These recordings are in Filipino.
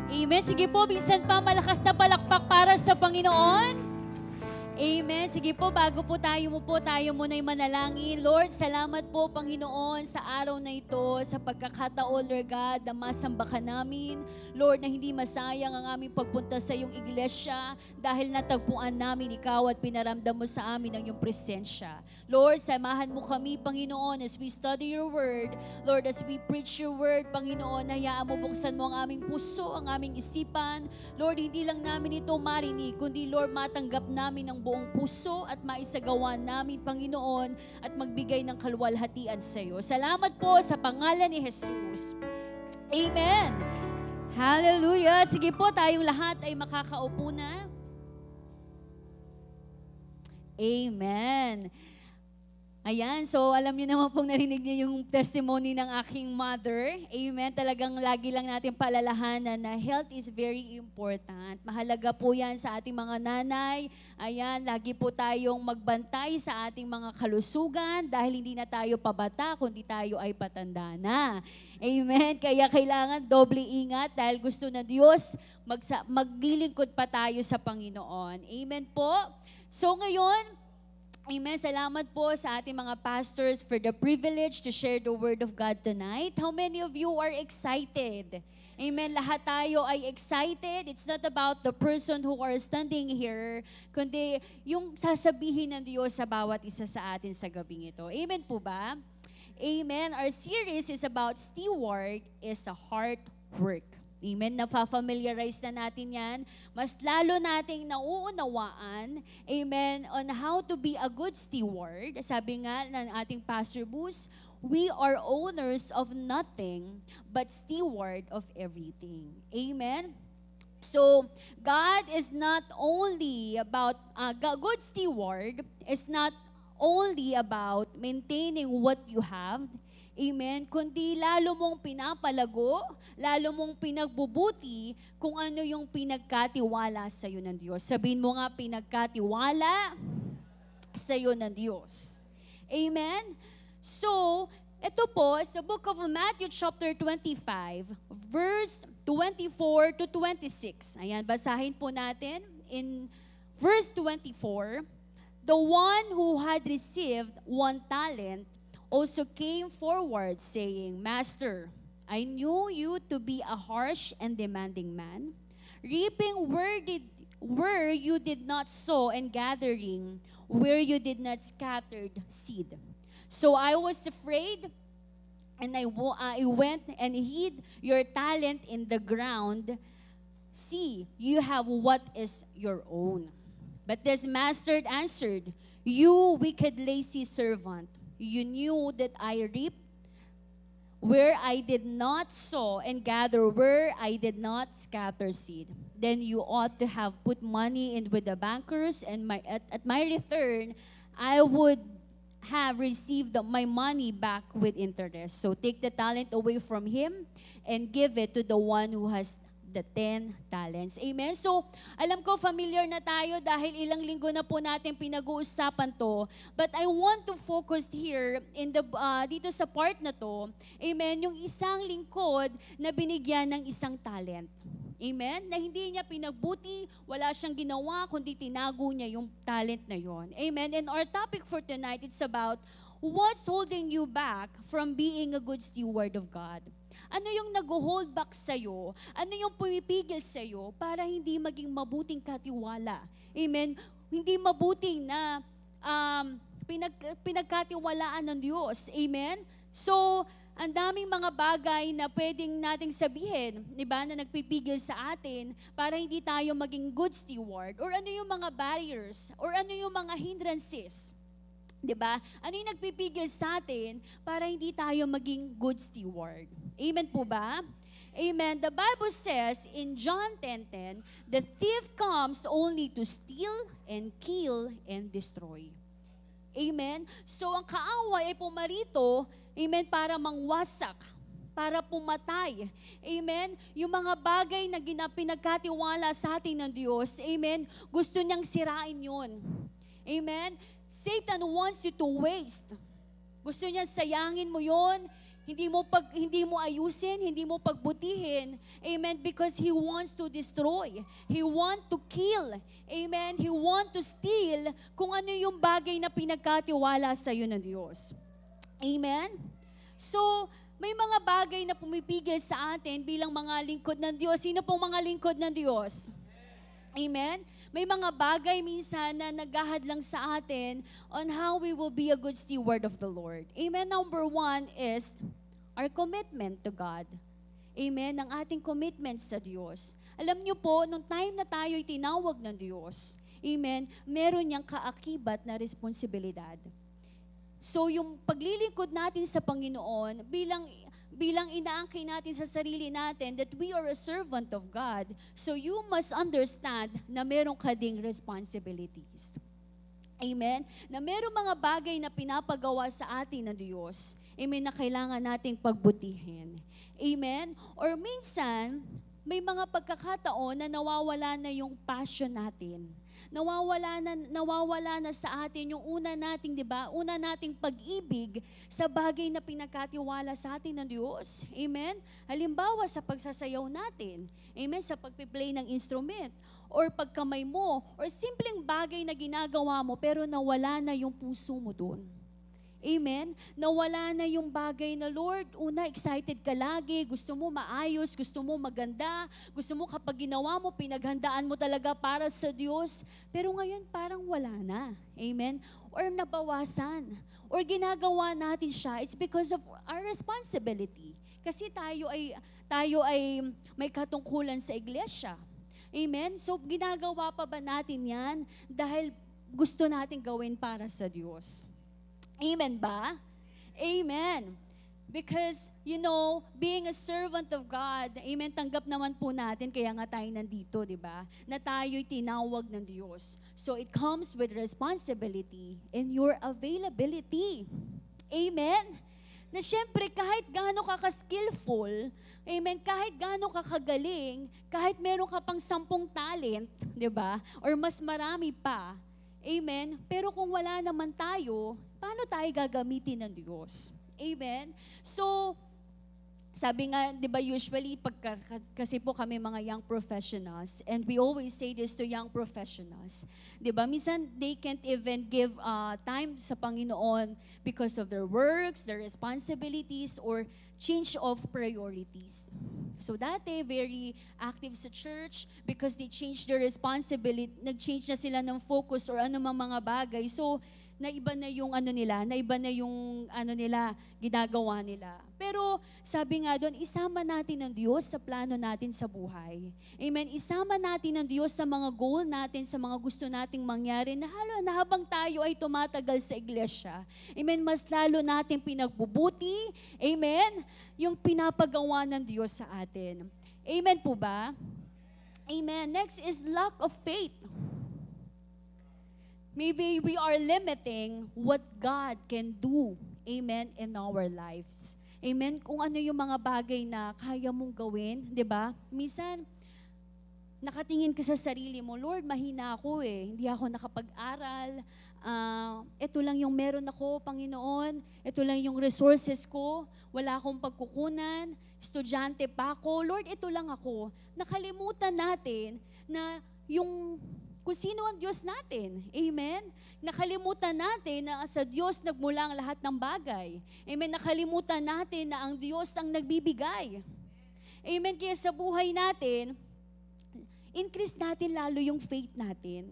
Amen. Sige po, minsan pa malakas na palakpak para sa Panginoon. Amen. Sige po, bago po tayo muna'y manalangin. Lord, salamat po, Panginoon, sa araw na ito, sa pagkakataon, Lord God, na masamba ka namin. Lord, na hindi masayang ang aming pagpunta sa iyong iglesia dahil natagpuan namin ikaw at pinaramdam mo sa amin ang iyong presensya. Lord, samahan mo kami, Panginoon, as we study your word. Lord, as we preach your word, Panginoon, hayaan mo buksan mo ang aming puso, ang aming isipan. Lord, hindi lang namin ito marinig, kundi Lord, matanggap namin ang buong puso at maisagawa namin, Panginoon, at magbigay ng kaluwalhatian sa iyo. Salamat po sa pangalan ni Jesus. Amen. Hallelujah. Sige po, tayong lahat ay makakaupo na. Amen. Ayan, so alam niyo naman pong narinig niyo yung testimony ng aking mother. Amen. Talagang lagi lang natin palalahanan na health is very important. Mahalaga po yan sa ating mga nanay. Ayan, lagi po tayong magbantay sa ating mga kalusugan dahil hindi na tayo pabata, kundi tayo ay patanda na. Amen. Kaya kailangan doble ingat dahil gusto na Diyos maglilingkod pa tayo sa Panginoon. Amen po. So ngayon, amen. Salamat po sa ating mga pastors for the privilege to share the Word of God tonight. How many of you are excited? Amen. Lahat tayo ay excited. It's not about the person who are standing here, kundi yung sasabihin ng Diyos sa bawat isa sa atin sa gabing ito. Amen po ba? Amen. Our series is about steward is a heart work. Amen. Napafamiliarize na natin yan. Mas lalo nating nauunawaan, amen, on how to be a good steward. Sabi nga ng ating Pastor Bus, we are owners of nothing but steward of everything. Amen. So, God is not only about, good steward is not only about maintaining what you have, amen, kundi lalo mong pinapalago, lalo mong pinagbubuti kung ano yung pinagkatiwala sa iyo ng Diyos. Sabihin mo nga, pinagkatiwala sa iyo ng Diyos. Amen? So, ito po, sa book of Matthew chapter 25, verse 24 to 26. Ayan, basahin po natin in verse 24. The one who had received 1 talent also came forward saying, Master, I knew you to be a harsh and demanding man, reaping where you did not sow and gathering where you did not scatter seed. So I was afraid, and I went and hid your talent in the ground. See, you have what is your own. But this master answered, You wicked, lazy servant, you knew that I reap where I did not sow and gather where I did not scatter seed. Then you ought to have put money in with the bankers, and at my return, I would have received my money back with interest. So take the talent away from him and give it to the one who has the 10 talents. Amen? So, alam ko familiar na tayo dahil ilang linggo na po natin pinag-uusapan to. But I want to focus here in the dito sa part na to, amen, yung isang lingkod na binigyan ng isang talent. Amen? Na hindi niya pinagbuti, wala siyang ginawa, kundi tinago niya yung talent na yon. Amen? And our topic for tonight, it's about what's holding you back from being a good steward of God. Ano yung nag-hold back sa'yo? Ano yung pumipigil sa'yo para hindi maging mabuting katiwala? Amen? Hindi mabuting na pinagkatiwalaan ng Diyos. Amen? So, ang daming mga bagay na pwedeng nating sabihin, di ba, na nagpipigil sa atin para hindi tayo maging good steward. Or ano yung mga barriers? Or ano yung mga hindrances? Diba? Ano yung nagpipigil sa atin para hindi tayo maging good steward? Amen po ba? Amen. The Bible says in John 10:10, the thief comes only to steal and kill and destroy. Amen. So ang kaaway ay pumarito, amen, para mangwasak, para pumatay. Amen. Yung mga bagay na pinagkatiwala sa atin ng Diyos, amen, gusto niyang sirain yun. Amen. Satan wants you to waste. Gusto niya sayangin mo yon, Hindi mo ayusin, hindi mo pagbutihin. Amen, because He wants to destroy. He want to kill. Amen, He want to steal kung ano yung bagay na pinagkatiwala sa iyo ng Diyos. Amen? So, may mga bagay na pumipigil sa atin bilang mga lingkod ng Diyos. Sino pong mga lingkod ng Diyos? Amen? May mga bagay minsan na naghahadlang sa atin on how we will be a good steward of the Lord. Amen? Number one is our commitment to God. Amen? Ang ating commitment sa Diyos. Alam niyo po, nung time na tayo'y tinawag ng Diyos, amen, meron niyang kaakibat na responsibilidad. So yung paglilingkod natin sa Panginoon, bilang inaangkin natin sa sarili natin that we are a servant of God, so you must understand na meron ka ding responsibilities. Amen? Na meron mga bagay na pinapagawa sa atin ng Diyos, amen, na kailangan nating pagbutihin. Amen? Or minsan, may mga pagkakataon na nawawala na yung passion natin. Nawawala na sa atin yung una nating, 'di ba? Una nating pag-ibig sa bagay na pinagkatiwala sa atin ng Diyos. Amen? Halimbawa sa pagsasayaw natin. Amen? Sa pagpi-play ng instrument or pagkamay mo or simpleng bagay na ginagawa mo pero nawala na yung puso mo doon. Amen? Nawala na yung bagay na, Lord, una, excited ka lagi, gusto mo maayos, gusto mo maganda, gusto mo kapag ginawa mo, pinaghandaan mo talaga para sa Diyos. Pero ngayon, parang wala na. Amen? Or nabawasan. Or ginagawa natin siya, it's because of our responsibility. Kasi tayo ay may katungkulan sa iglesia. Amen? So, ginagawa pa ba natin yan dahil gusto natin gawin para sa Diyos? Amen ba? Amen. Because, being a servant of God, amen, tanggap naman po natin, kaya nga tayo nandito, di ba? Na tayo'y tinawag ng Diyos. So, it comes with responsibility and your availability. Amen? Na syempre, kahit gaano ka ka-skillful, amen, kahit gaano ka kagaling, kahit meron ka pang 10 talent, di ba? Or mas marami pa, amen, pero kung wala naman tayo, paano tayo gagamitin ng Diyos? Amen? So, sabi nga, di ba usually, kasi po kami mga young professionals, and we always say this to young professionals, di ba? Minsan, they can't even give time sa Panginoon because of their works, their responsibilities, or change of priorities. So dati, very active sa church because they changed their responsibility, nag-change na sila ng focus or anumang mga bagay. So, naiba na yung ginagawa nila. Pero sabi nga doon, isama natin ang Diyos sa plano natin sa buhay. Amen. Isama natin ang Diyos sa mga goal natin, sa mga gusto nating mangyari na habang tayo ay tumatagal sa iglesia. Amen. Mas lalo natin pinagbubuti. Amen. Yung pinapagawa ng Diyos sa atin. Amen po ba? Amen. Next is lack of faith. Maybe we are limiting what God can do, amen, in our lives. Amen? Kung ano yung mga bagay na kaya mong gawin, di ba? Minsan, nakatingin ka sa sarili mo, Lord, mahina ako hindi ako nakapag-aral, ito lang yung meron ako, Panginoon, ito lang yung resources ko, wala akong pagkukunan, estudyante pa ako, Lord, ito lang ako. Nakalimutan natin na kung sino ang Diyos natin. Amen? Nakalimutan natin na sa Diyos nagmula ang lahat ng bagay. Amen? Nakalimutan natin na ang Diyos ang nagbibigay. Amen? Kaya sa buhay natin, increase natin lalo yung faith natin.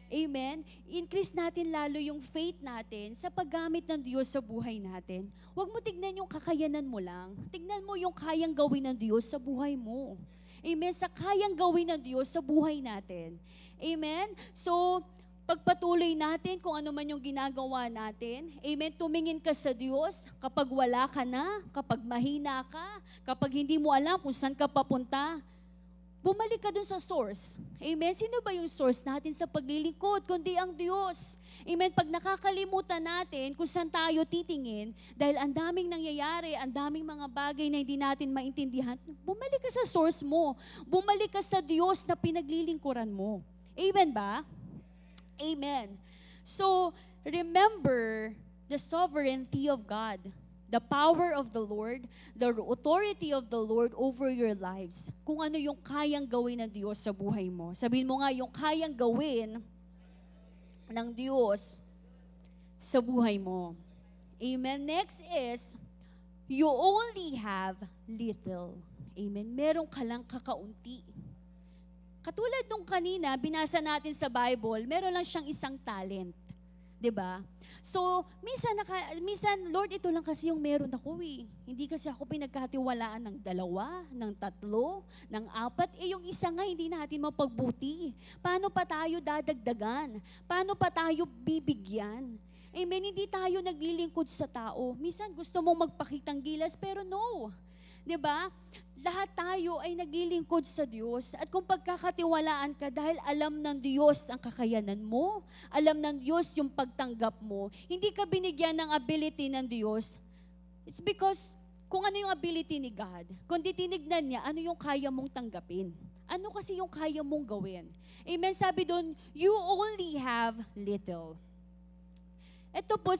Amen? Increase natin lalo yung faith natin sa paggamit ng Diyos sa buhay natin. Huwag mo tignan yung kakayanan mo lang. Tignan mo yung kayang gawin ng Diyos sa buhay mo. Amen? Sa kayang gawin ng Diyos sa buhay natin. Amen? So, pagpatuloy natin kung ano man yung ginagawa natin. Amen? Tumingin ka sa Diyos kapag wala ka na, kapag mahina ka, kapag hindi mo alam kung saan ka papunta. Bumalik ka dun sa source. Amen? Sino ba yung source natin sa paglilingkod? Kundi ang Diyos. Amen? Pag nakakalimutan natin kung saan tayo titingin, dahil ang daming nangyayari, ang daming mga bagay na hindi natin maintindihan, bumalik ka sa source mo. Bumalik ka sa Diyos na pinaglilingkuran mo. Amen ba? Amen. So, remember the sovereignty of God. The power of the Lord, the authority of the Lord over your lives. Kung ano yung kayang gawin ng Diyos sa buhay mo. Sabihin mo nga, yung kayang gawin ng Diyos sa buhay mo. Amen. Next is, you only have little. Amen. Meron ka lang kakaunti. Katulad nung kanina, binasa natin sa Bible, meron lang siyang isang talent. 'Di ba? So, minsan, Lord, ito lang kasi yung meron ako eh. Hindi kasi ako pinagkatiwalaan ng 2, ng 3, ng 4. Yung isa nga hindi natin mapagbuti. Paano pa tayo dadagdagan? Paano pa tayo bibigyan? Amen, hindi tayo naglilingkod sa tao. Minsan gusto mong magpakitang gilas, pero no. 'Di ba? Lahat tayo ay naglilingkod sa Diyos. At kung pagkakatiwalaan ka dahil alam ng Diyos ang kakayanan mo, alam ng Diyos yung pagtanggap mo, hindi ka binigyan ng ability ng Diyos, it's because kung ano yung ability ni God, kundi tinignan niya, ano yung kaya mong tanggapin. Ano kasi yung kaya mong gawin. Amen, sabi doon, you only have little. Ito po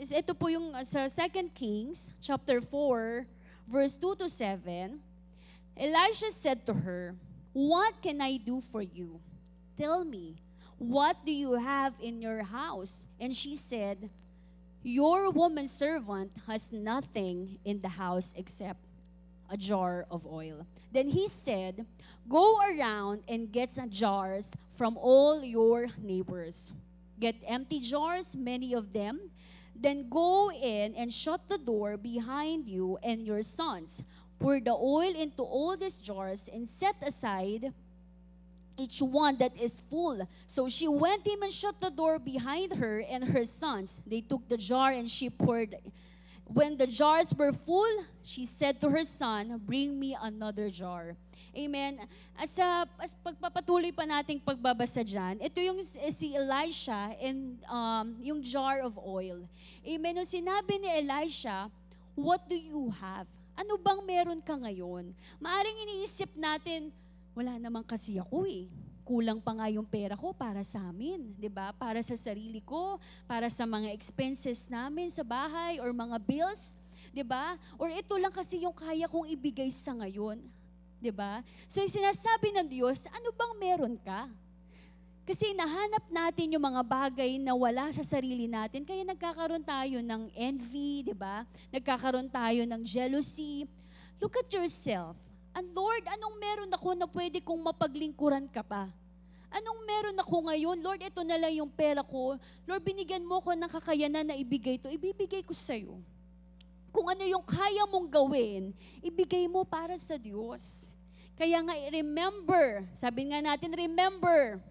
ito po yung sa 2 Kings chapter 4 verse 2 to 7. Elisha said to her, "What can I do for you? Tell me, what do you have in your house?" And she said, "Your woman servant has nothing in the house except a jar of oil." Then he said, "Go around and get some jars from all your neighbors. Get empty jars, many of them. Then go in and shut the door behind you and your sons. Pour the oil into all these jars and set aside each one that is full." So she went in and shut the door behind her and her sons. They took the jar and she poured. When the jars were full, she said to her son, "Bring me another jar." Amen. As pagpapatuloy pa nating pagbabasa dyan, ito yung si Elisha and yung jar of oil. Amen. Nung sinabi ni Elisha, what do you have? Ano bang meron ka ngayon? Maaring iniisip natin, wala naman kasi ako eh. Kulang pa nga yung pera ko para sa amin, 'di ba? Para sa sarili ko, para sa mga expenses namin sa bahay or mga bills, 'di ba? Or ito lang kasi yung kaya kong ibigay sa ngayon. 'Di ba? So yung sinasabi ng Diyos, ano bang meron ka? Kasi nahanap natin yung mga bagay na wala sa sarili natin, kaya nagkakaroon tayo ng envy, 'di ba? Nagkakaroon tayo ng jealousy. Look at yourself. And Lord, anong meron ako na pwede kong mapaglingkuran ka pa? Anong meron ako ngayon? Lord, ito na lang yung pera ko. Lord, binigyan mo ko ng kakayanan na ibigay ito. Ibibigay ko sa'yo. Kung ano yung kaya mong gawin, ibigay mo para sa Diyos. Kaya nga, remember, sabi nga natin, remember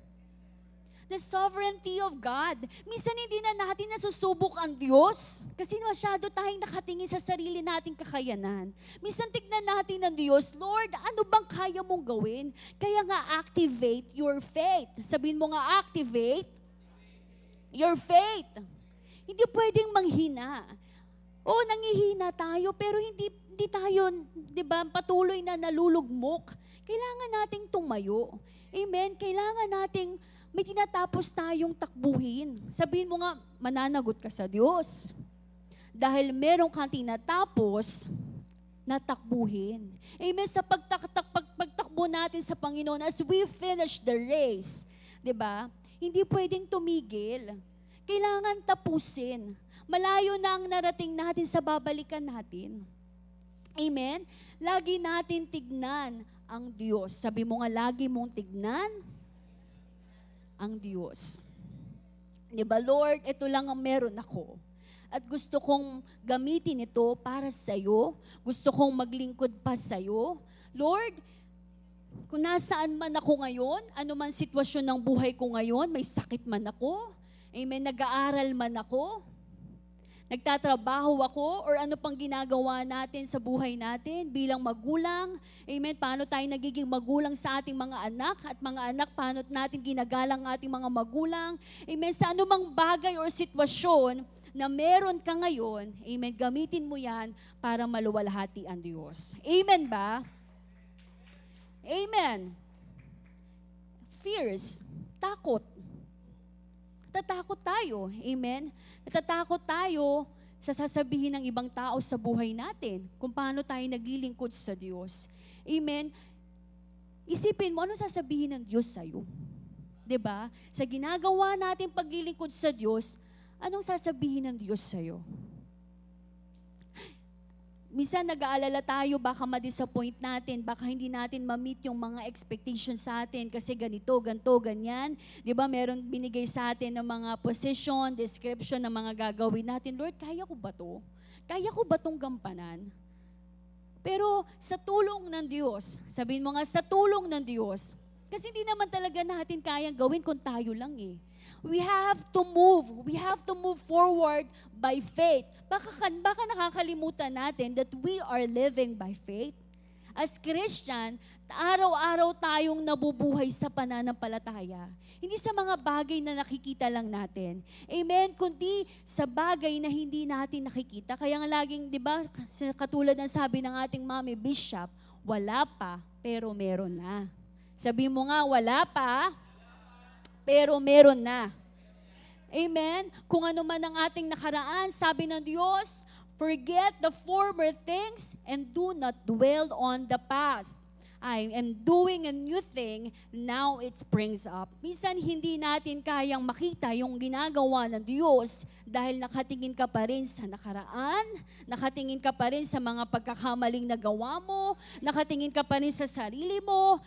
the sovereignty of God. Minsan hindi na natin nasusubok ang Diyos kasi masyado tayong nakatingin sa sarili nating kakayanan. Minsan tignan natin ng Diyos, Lord, ano bang kaya mong gawin? Kaya nga, activate your faith. Sabihin mo nga, activate your faith. Hindi pwedeng manghina. Oo, nangihina tayo, pero hindi tayo, di ba, patuloy na nalulugmok. Kailangan nating tumayo. Amen? Kailangan nating may tinatapos tayong takbuhin. Sabihin mo nga, mananagot ka sa Diyos. Dahil meron kang tinatapos na takbuhin. Amen? Sa pagtakbo natin sa Panginoon, as we finish the race, di ba, hindi pwedeng tumigil. Kailangan tapusin. Malayo na ang narating natin sa babalikan natin. Amen? Lagi natin tignan ang Diyos. Sabi mo nga, lagi mong tignan ang Diyos. Diba, Lord, ito lang ang meron ako. At gusto kong gamitin ito para sa'yo. Gusto kong maglingkod pa sa'yo. Lord, kung nasaan man ako ngayon, ano man sitwasyon ng buhay ko ngayon, may sakit man ako, amen, nag-aaral man ako, nagtatrabaho ako, or ano pang ginagawa natin sa buhay natin bilang magulang. Amen. Paano tayo nagiging magulang sa ating mga anak, at mga anak, paano natin ginagalang ating mga magulang. Amen. Sa anumang bagay or sitwasyon na meron ka ngayon, amen, gamitin mo yan para maluwalhati ang Diyos. Amen ba? Amen. Fears, takot. Natatakot tayo. Amen? Natatakot tayo sa sasabihin ng ibang tao sa buhay natin, kung paano tayo naglilingkod sa Diyos. Amen? Isipin mo, ano sasabihin ng Diyos sa'yo? 'Di ba? Sa ginagawa natin paglilingkod sa Diyos, anong sasabihin ng Diyos sa'yo? Minsan nag-aalala tayo, baka ma-disappoint natin, baka hindi natin ma-meet yung mga expectations sa atin kasi ganito, ganto, ganyan. Di ba, meron binigay sa atin ng mga position, description ng mga gagawin natin. Lord, kaya ko ba to? Kaya ko ba tong gampanan? Pero sa tulong ng Diyos, sabihin mo nga, sa tulong ng Diyos, kasi hindi naman talaga natin kayang gawin kung tayo lang eh. We have to move forward by faith. Baka nakakalimutan natin that we are living by faith. As Christian, araw-araw tayong nabubuhay sa pananampalataya. Hindi sa mga bagay na nakikita lang natin. Amen? Kundi sa bagay na hindi natin nakikita. Kaya nga laging, di ba, katulad ng sabi ng ating Mami Bishop, wala pa, pero meron na. Sabi mo nga, wala pa, pero meron na. Amen? Kung ano man ang ating nakaraan, sabi ng Diyos, forget the former things and do not dwell on the past. I am doing a new thing, now it springs up. Minsan hindi natin kayang makita yung ginagawa ng Diyos dahil nakatingin ka pa rin sa nakaraan, nakatingin ka pa rin sa mga pagkakamaling nagawa mo, nakatingin ka pa rin sa sarili mo.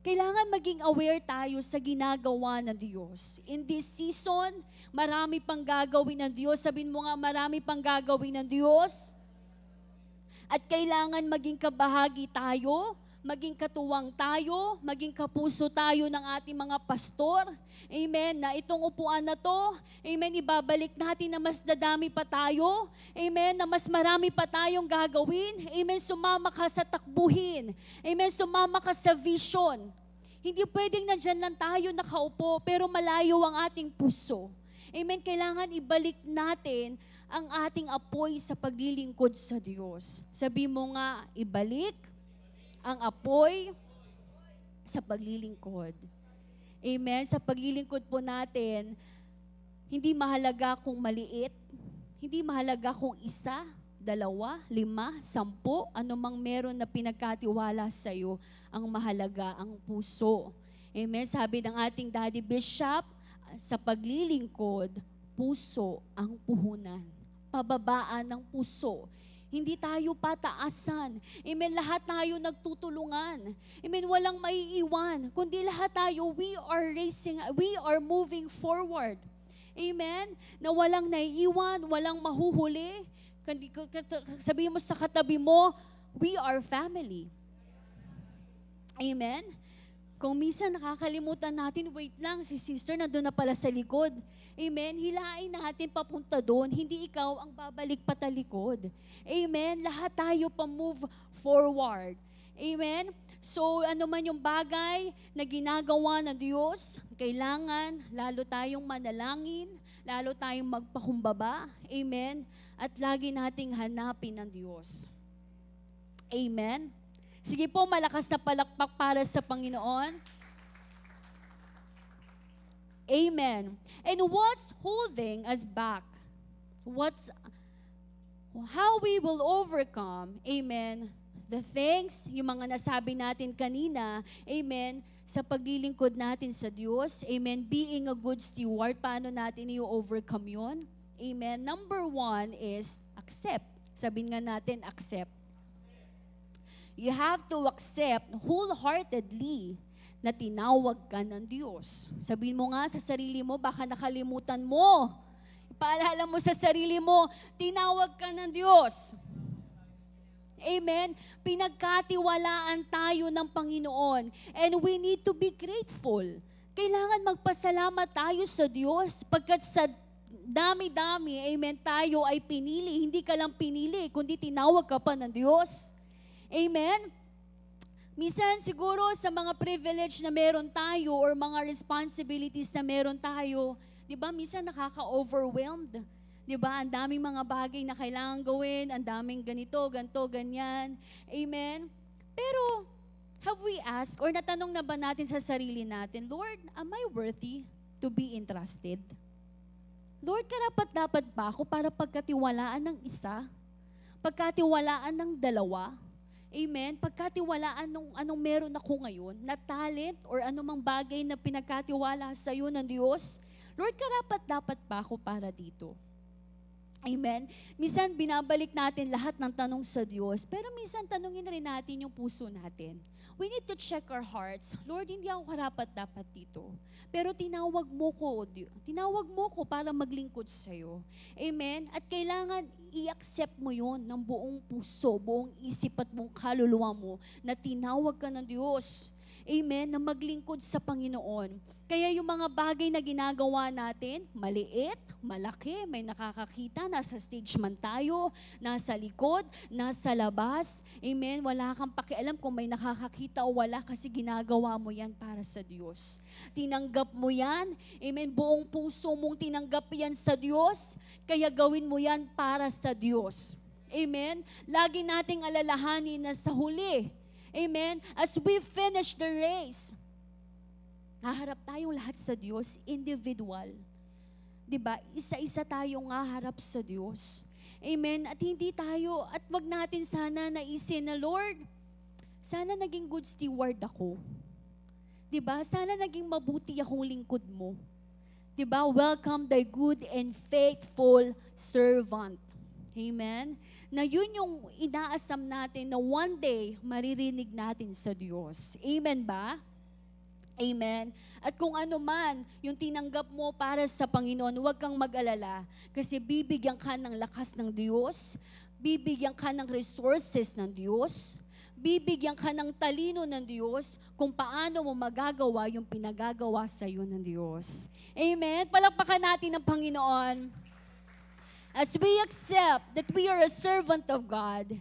Kailangan maging aware tayo sa ginagawa ng Diyos. In this season, marami pang gagawin ng Diyos. Sabihin mo nga, marami pang gagawin ng Diyos. At kailangan maging kabahagi tayo, maging katuwang tayo, maging kapuso tayo ng ating mga pastor. Amen. Na itong upuan na to, amen, ibabalik natin na mas dadami pa tayo. Amen. Na mas marami pa tayong gagawin. Amen. Sumama ka sa takbuhin. Amen. Sumama ka sa vision. Hindi pwedeng nandyan lang tayo nakaupo, pero malayo ang ating puso. Amen. Kailangan ibalik natin ang ating apoy sa paglilingkod sa Diyos. Sabi mo nga, ibalik ang apoy sa paglilingkod. Amen. Sa paglilingkod po natin, hindi mahalaga kung maliit, hindi mahalaga kung 1, 2, 5, 10, anumang meron na pinagkatiwala sa iyo, ang mahalaga ang puso. Amen. Sabi ng ating Daddy Bishop, sa paglilingkod, puso ang puhunan. Pababaan ng puso. Hindi tayo pataasan. Amen. Lahat tayo nagtutulungan. Amen. Walang maiiwan. Kundi lahat tayo, we are moving forward. Amen. Na walang naiiwan, walang mahuhuli. Sabihin mo sa katabi mo, we are family. Amen. Kung minsan nakakalimutan natin, wait lang, si sister nandun na pala sa likod. Amen. Hilain natin papunta doon. Hindi ikaw ang babalik patalikod. Amen. Lahat tayo pa-move forward. Amen. So, ano man yung bagay na ginagawa ng Diyos, kailangan lalo tayong manalangin, lalo tayong magpakumbaba. Amen. At lagi nating hanapin ang Diyos. Amen. Sige po, malakas na palakpak para sa Panginoon. Amen. And what's holding us back? How we will overcome, amen, the things, yung mga nasabi natin kanina, amen, sa paglilingkod natin sa Diyos, amen, being a good steward, paano natin i-overcome yun? Amen. Number 1 is accept. Sabihin nga natin, accept. You have to accept wholeheartedly na tinawag ka ng Diyos. Sabihin mo nga sa sarili mo, baka nakalimutan mo. Ipaalala mo sa sarili mo, tinawag ka ng Diyos. Amen? Pinagkatiwalaan tayo ng Panginoon. And we need to be grateful. Kailangan magpasalamat tayo sa Diyos pagkat sa dami-dami, amen, tayo ay pinili. Hindi ka lang pinili, kundi tinawag ka pa ng Diyos. Amen? Minsan siguro sa mga privilege na meron tayo or mga responsibilities na meron tayo, di ba, minsan nakaka-overwhelmed. Di ba, ang daming mga bagay na kailangan gawin, ang daming ganito, ganto, ganyan. Amen? Pero, have we asked or natanong na ba natin sa sarili natin, Lord, am I worthy to be entrusted? Lord, karapat-dapat ba ako para pagkatiwalaan ng isa? Pagkatiwalaan ng dalawa? Amen? Pagkatiwalaan nung anong meron ako ngayon, na talent or anumang bagay na pinagkatiwala sa iyo ng Diyos? Lord, karapat-dapat ba ako para dito? Amen? Minsan binabalik natin lahat ng tanong sa Diyos, pero minsan tanungin rin natin yung puso natin. We need to check our hearts. Lord, hindi ako karapat-dapat dito. Pero tinawag mo ko, O Diyos. Tinawag mo ko para maglingkod sa iyo. Amen? At kailangan i-accept mo yon ng buong puso, buong isip at buong kaluluwa mo na tinawag ka ng Diyos. Amen? Na maglingkod sa Panginoon. Kaya yung mga bagay na ginagawa natin, maliit, malaki, may nakakakita, nasa stage man tayo, nasa likod, nasa labas. Amen? Wala kang pakialam kung may nakakakita o wala kasi ginagawa mo yan para sa Diyos. Tinanggap mo yan. Amen? Buong puso mong tinanggap yan sa Diyos, kaya gawin mo yan para sa Diyos. Amen? Lagi nating alalahanin na sa huli, amen, as we finish the race, haharap tayong lahat sa Diyos, individual. Diba? Isa-isa tayong haharap sa Diyos. Amen? At hindi tayo, at wag natin sana naisin na, Lord, sana naging good steward ako. Diba? Sana naging mabuti akong lingkod mo. Diba? Welcome thy good and faithful servant. Amen? Na yun yung inaasam natin na one day maririnig natin sa Diyos. Amen ba? Amen. At kung ano man yung tinanggap mo para sa Panginoon, huwag kang mag-alala kasi bibigyan ka ng lakas ng Diyos, bibigyan ka ng resources ng Diyos, bibigyan ka ng talino ng Diyos kung paano mo magagawa yung pinagagawa sa iyo ng Diyos. Amen. Palakpakan natin ng Panginoon. As we accept that we are a servant of God,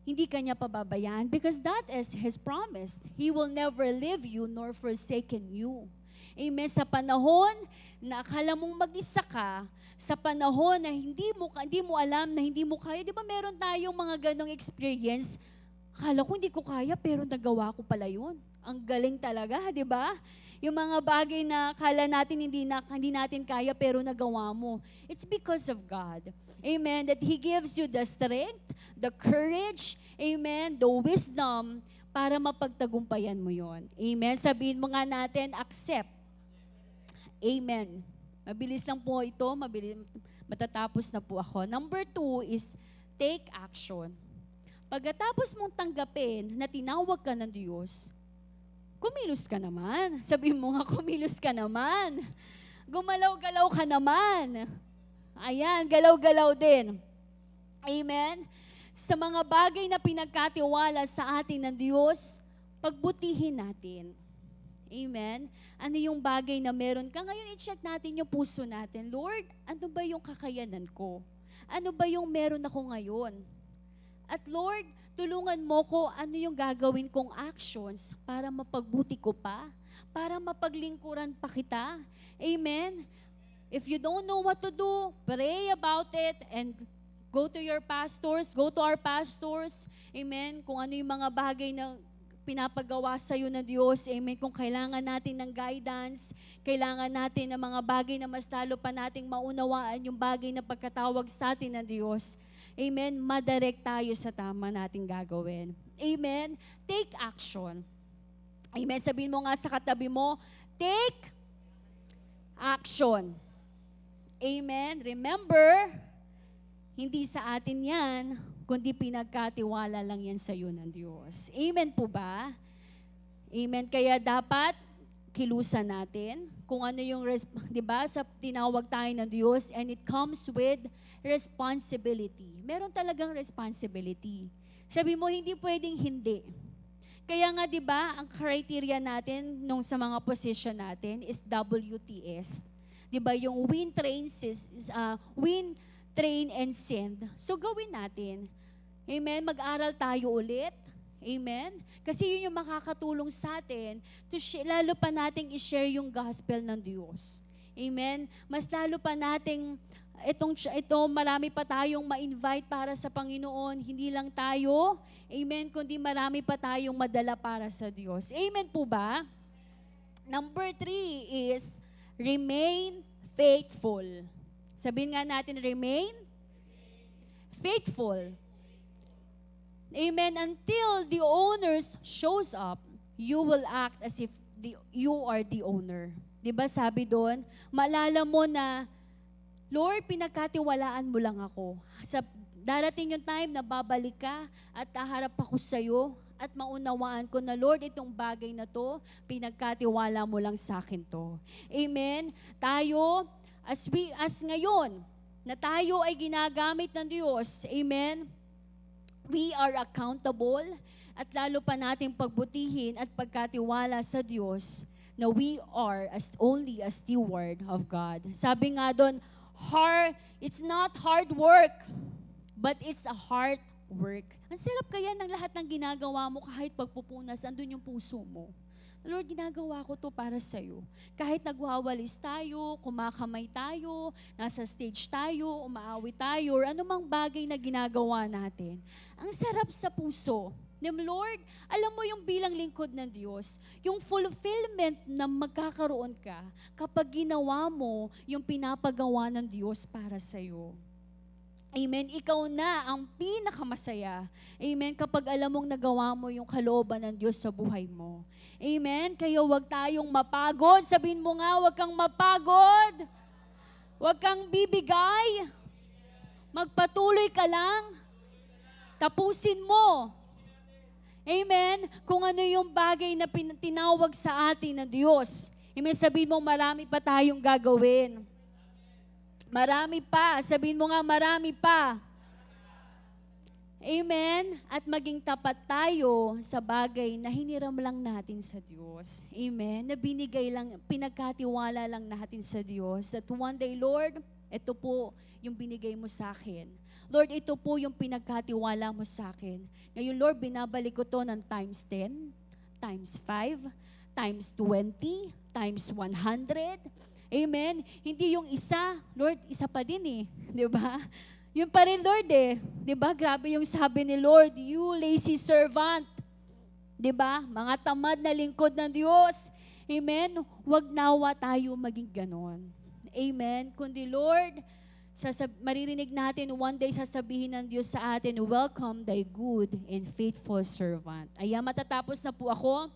hindi ka niya pababayaan because that is His promise. He will never leave you nor forsaken you. Amen. Sa panahon na akala mong mag-isa ka, sa panahon na hindi mo alam na hindi mo kaya, di ba meron tayong mga ganong experience, akala ko hindi ko kaya pero nagawa ko pala yun. Ang galing talaga, di ba? Yung mga bagay na akala natin hindi natin kaya pero nagawa mo. It's because of God. Amen. That He gives you the strength, the courage, amen, the wisdom para mapagtagumpayan mo yon. Amen. Sabihin mo nga natin, accept. Amen. Mabilis lang po ito. Matatapos na po ako. Number 2 is take action. Pagkatapos mong tanggapin na tinawag ka ng Diyos, kumilos ka naman. Sabihin mo nga, kumilos ka naman. Gumalaw-galaw ka naman. Ayan, galaw-galaw din. Amen? Sa mga bagay na pinagkatiwala sa atin ng Diyos, pagbutihin natin. Amen? Ano yung bagay na meron ka? Ngayon, i-check natin yung puso natin. Lord, ano ba yung kakayanan ko? Ano ba yung meron ako ngayon? At Lord, tulungan mo ko ano yung gagawin kong actions para mapagbuti ko pa, para mapaglingkuran pa kita. Amen? If you don't know what to do, pray about it and go to your pastors, go to our pastors. Amen? Kung ano yung mga bagay na pinapagawa sa iyo ng Diyos. Amen? Kung kailangan natin ng guidance, kailangan natin ng mga bagay na mas lalo pa nating maunawaan yung bagay na pagkatawag sa atin ng Diyos. Amen? Madirect tayo sa tama nating gagawin. Amen? Take action. Amen? Sabihin mo nga sa katabi mo, take action. Amen? Remember, hindi sa atin yan, kundi pinagkatiwala lang yan sa iyo ng Diyos. Amen po ba? Amen? Kaya dapat kilusan natin kung ano yung, di ba, sa tinawag tayo ng Diyos and it comes with responsibility. Meron talagang responsibility. Sabi mo, hindi pwedeng hindi. Kaya nga, di ba, ang criteria natin nung sa mga position natin is WTS. Di ba, yung win, train, and send. So, gawin natin. Amen? Mag-aral tayo ulit. Amen? Kasi yun yung makakatulong sa atin to lalo pa nating i-share yung gospel ng Diyos. Amen? Mas lalo pa nating ito, marami pa tayong ma-invite para sa Panginoon. Hindi lang tayo, amen, kundi marami pa tayong madala para sa Diyos. Amen po ba? Number 3 is, remain faithful. Sabihin nga natin, remain faithful. Amen. Until the owners shows up, you will act as if you are the owner. Diba sabi doon, maalala mo na, Lord, pinagkatiwalaan mo lang ako. Sa darating yung time na babalik ka at haharap ako sa'yo at maunawaan ko na, Lord, itong bagay na to, pinagkatiwala mo lang sa akin to. Amen. Tayo, as ngayon, na tayo ay ginagamit ng Diyos, amen, we are accountable at lalo pa nating pagbutihin at pagkatiwala sa Diyos na we are only a steward of God. Sabi nga doon, it's not hard work, but it's a heart work. Ang sarap kaya ng lahat ng ginagawa mo kahit pagpupunas, andun yung puso mo. Lord, ginagawa ko to para sa'yo. Kahit nagwawalis tayo, kumakamay tayo, nasa stage tayo, umaawit tayo, or anumang bagay na ginagawa natin. Ang sarap sa puso. Lord, alam mo yung bilang lingkod ng Diyos, yung fulfillment na magkakaroon ka kapag ginawa mo yung pinapagawa ng Diyos para sa'yo. Amen. Ikaw na ang pinakamasaya. Amen. Kapag alam mong nagawa mo yung kalooban ng Diyos sa buhay mo. Amen. Kaya huwag tayong mapagod. Sabihin mo nga, huwag kang mapagod. Huwag kang bibigay. Magpatuloy ka lang. Tapusin mo. Amen. Kung ano yung bagay na tinawag sa atin ng Diyos. Amen. Sabihin mo, marami pa tayong gagawin. Marami pa. Sabihin mo nga, marami pa. Amen. At maging tapat tayo sa bagay na hiniram lang natin sa Diyos. Amen. Na binigay lang, pinagkatiwala lang natin sa Diyos. That one day, Lord, ito po yung binigay mo sa akin. Lord, ito po yung pinagkatiwala mo sa akin. Ngayon, Lord, binabalik ko to ng times 10, times 5, times 20, times 100. Amen? Hindi yung isa, Lord, isa pa din eh. Di ba? Yun pa rin, Lord eh. Di ba? Grabe yung sabi ni Lord, you lazy servant. Di ba? Mga tamad na lingkod ng Diyos. Amen? Huwag nawa tayo maging ganon. Amen? Kundi, Lord, maririnig natin, one day sasabihin ng Diyos sa atin, welcome thy good and faithful servant. Ayan, matatapos na po ako.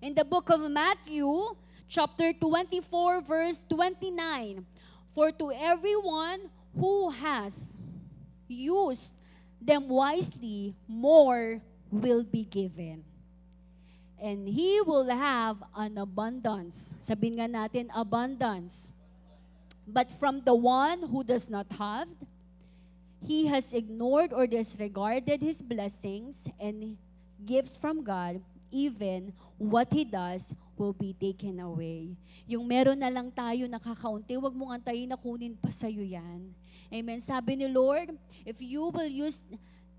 In the book of Matthew, chapter 24, verse 29, for to everyone who has used them wisely, more will be given. And he will have an abundance. Sabihin nga natin, abundance. But from the one who does not have, he has ignored or disregarded his blessings and gifts from God, even what he does will be taken away. Yung meron na lang tayo nakakaunti, huwag mong antayin na kunin pa sa'yo yan. Amen. Sabi ni Lord, if you will use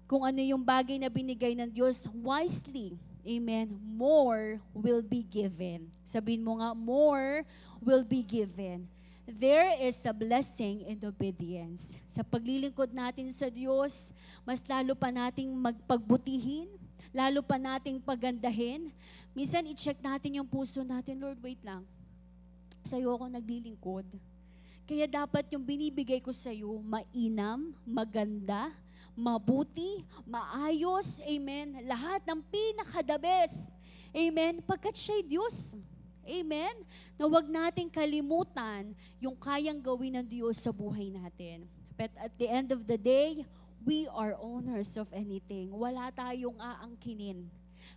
kung ano yung bagay na binigay ng Diyos wisely, amen, more will be given. Sabihin mo nga, more will be given. There is a blessing in obedience. Sa paglilingkod natin sa Diyos, mas lalo pa nating magpagbutihin, lalo pa nating pagandahin. Minsan, i-check natin yung puso natin, Lord, wait lang. Sa'yo ako naglilingkod. Kaya dapat yung binibigay ko sa'yo, mainam, maganda, mabuti, maayos, amen. Lahat ng pinaka-the best. Amen. Pagkat siya'y Diyos. Amen? Na huwag nating kalimutan yung kayang gawin ng Diyos sa buhay natin. But at the end of the day, we are owners of anything. Wala tayong aangkinin.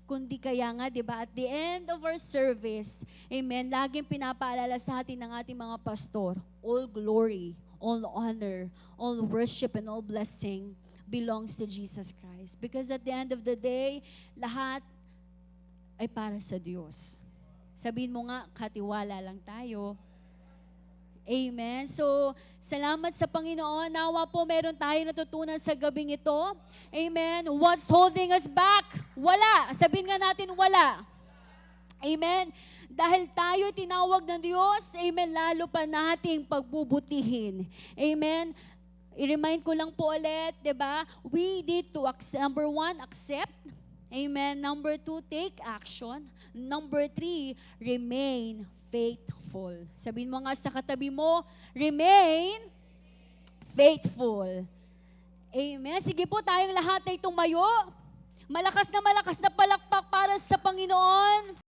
Kundi kaya nga, di ba, at the end of our service, amen, laging pinapaalala sa atin ng ating mga pastor, all glory, all honor, all worship, and all blessing belongs to Jesus Christ. Because at the end of the day, lahat ay para sa Diyos. Sabihin mo nga, katiwala lang tayo. Amen. So, salamat sa Panginoon. Nawa po meron tayo natutunan sa gabing ito. Amen. What's holding us back? Wala. Sabihin nga natin, wala. Amen. Dahil tayo tinawag ng Diyos, amen, lalo pa nating pagbubutihin. Amen. I-remind ko lang po ulit, diba? We need to, number 1, accept. Amen. Number 2, take action. Number 3, remain faithful. Sabihin mo nga sa katabi mo, remain faithful. Amen. Sige po, tayong lahat ay tumayo. Malakas na palakpak para sa Panginoon.